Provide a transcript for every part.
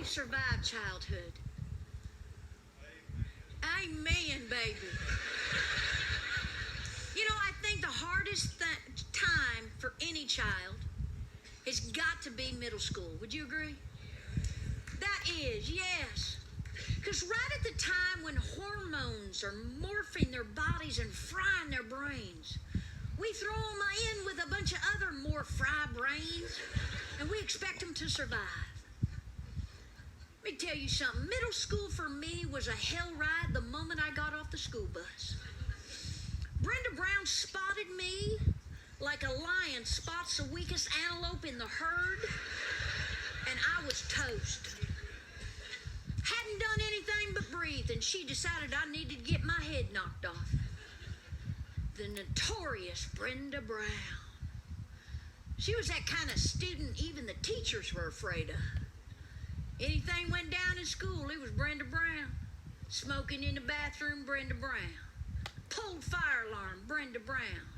survived childhood. Amen, baby. You know, I think the hardest time for any child has got to be middle school. Would you agree? That is, yes. Because right at the time when hormones are morphing their bodies and frying their brains, we throw them in with a bunch of other more fry brains, and we expect them to survive. Let me tell you something. Middle school for me was a hell ride the moment I got off the school bus. Brenda Brown spotted me like a lion spots the weakest antelope in the herd, and I was toast. Hadn't done anything but breathe, and she decided I needed to get my head knocked off. The notorious Brenda Brown. She was that kind of student even the teachers were afraid of. Anything went down in school, it was Brenda Brown. Smoking in the bathroom, Brenda Brown. Pulled fire alarm, Brenda Brown.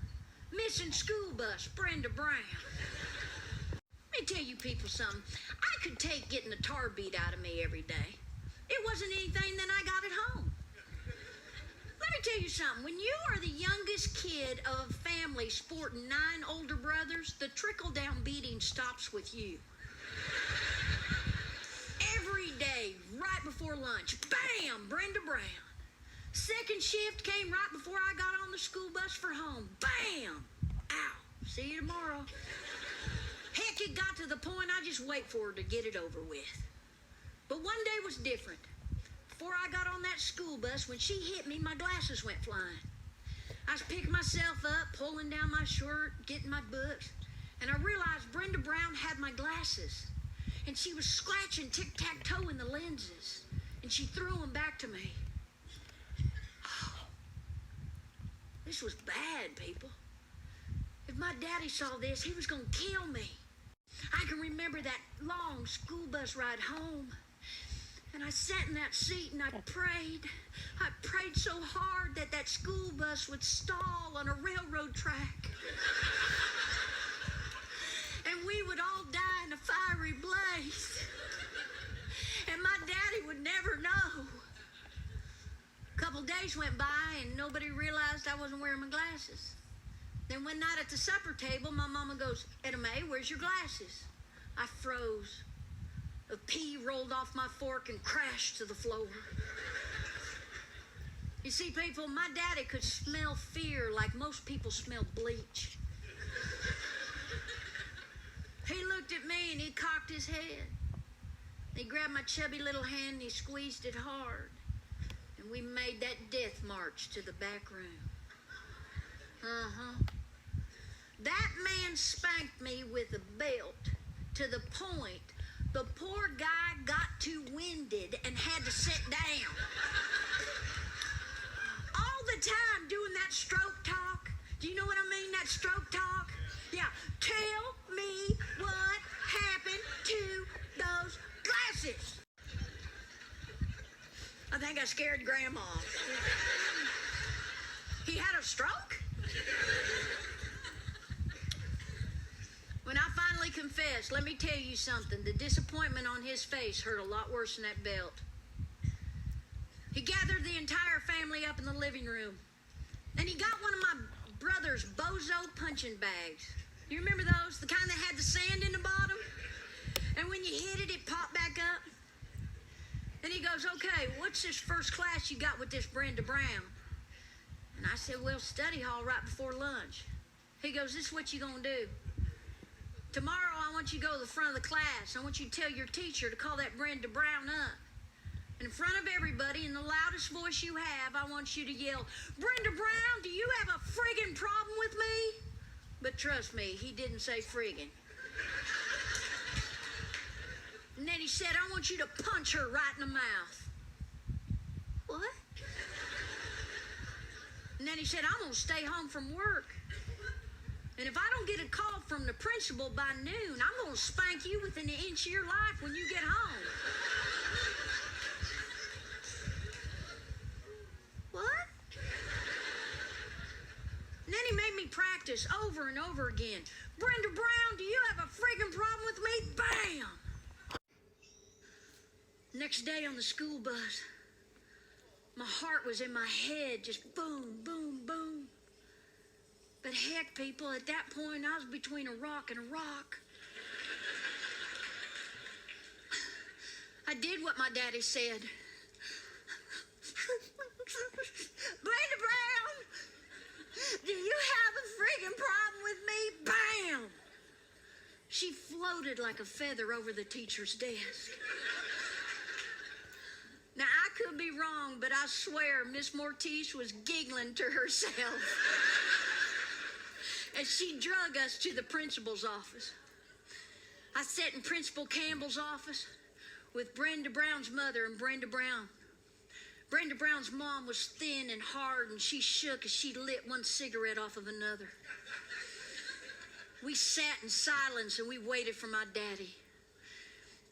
Missing school bus, Brenda Brown. Let me tell you people something. I could take getting the tar beat out of me every day. It wasn't anything that I got at home. Let me tell you something. When you are the youngest kid of a family sporting 9 older brothers, the trickle-down beating stops with you. Every day, right before lunch, bam, Brenda Brown. Second shift came right before I got on the school bus for home. Bam! Ow. See you tomorrow. Heck, it got to the point I just wait for her to get it over with. But one day was different. Before I got on that school bus, when she hit me, my glasses went flying. I was picking myself up, pulling down my shirt, getting my books, and I realized Brenda Brown had my glasses. And she was scratching tic-tac-toe in the lenses, and she threw them back to me. Oh, this was bad, people. If my daddy saw this, he was going to kill me. I can remember that long school bus ride home. And I sat in that seat and I prayed. I prayed so hard that that school bus would stall on a railroad track. And we would all die in a fiery blaze. And my daddy would never know. A couple days went by and nobody realized I wasn't wearing my glasses. Then one night at the supper table, my mama goes, "Etta Mae, where's your glasses?" I froze. A pea rolled off my fork and crashed to the floor. You see, people, my daddy could smell fear like most people smell bleach. He looked at me and he cocked his head. He grabbed my chubby little hand and he squeezed it hard. And we made that death march to the back room. That man spanked me with a belt to the point the poor guy got too winded and had to sit down. All the time doing that stroke talk. Do you know what I mean, that stroke talk? Yeah. Tell me what happened to those glasses. I think I scared Grandma. He had a stroke? When I finally confessed, let me tell you something. The disappointment on his face hurt a lot worse than that belt. He gathered the entire family up in the living room. And he got one of my brother's bozo punching bags. You remember those? The kind that had the sand in the bottom? And when you hit it, it popped back up. And he goes, "Okay, what's this first class you got with this Brenda Brown?" And I said, "Well, study hall right before lunch." He goes, "This is what you gonna do. Tomorrow, I want you to go to the front of the class. I want you to tell your teacher to call that Brenda Brown up. And in front of everybody, in the loudest voice you have, I want you to yell, 'Brenda Brown, do you have a friggin' problem with me?'" But trust me, he didn't say friggin'. And then he said, "I want you to punch her right in the mouth." What? And then he said, "I'm going to stay home from work. And if I don't get a call from the principal by noon, I'm going to spank you within an inch of your life when you get home." What? And then he made me practice over and over again. "Brenda Brown, do you have a friggin' problem with me?" Bam! Next day on the school bus, my heart was in my head, just boom, boom, boom. But heck, people, at that point, I was between a rock and a rock. I did what my daddy said. Brenda Brown, do you have a friggin' problem with me? Bam! She floated like a feather over the teacher's desk. Now, I could be wrong, but I swear Miss Mortice was giggling to herself as she drug us to the principal's office. I sat in Principal Campbell's office with Brenda Brown's mother and Brenda Brown. Brenda Brown's mom was thin and hard, and she shook as she lit one cigarette off of another. We sat in silence and we waited for my daddy.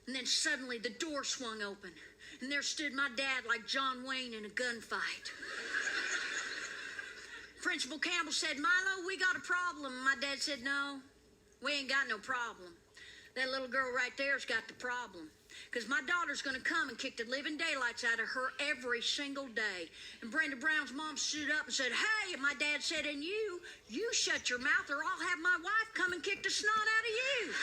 And then suddenly the door swung open, and there stood my dad like John Wayne in a gunfight. Principal Campbell said, "Milo, we got a problem." My dad said, "No, we ain't got no problem. That little girl right there's got the problem. Because my daughter's going to come and kick the living daylights out of her every single day." And Brenda Brown's mom stood up and said, "Hey," and my dad said, "And you shut your mouth or I'll have my wife come and kick the snot out of you."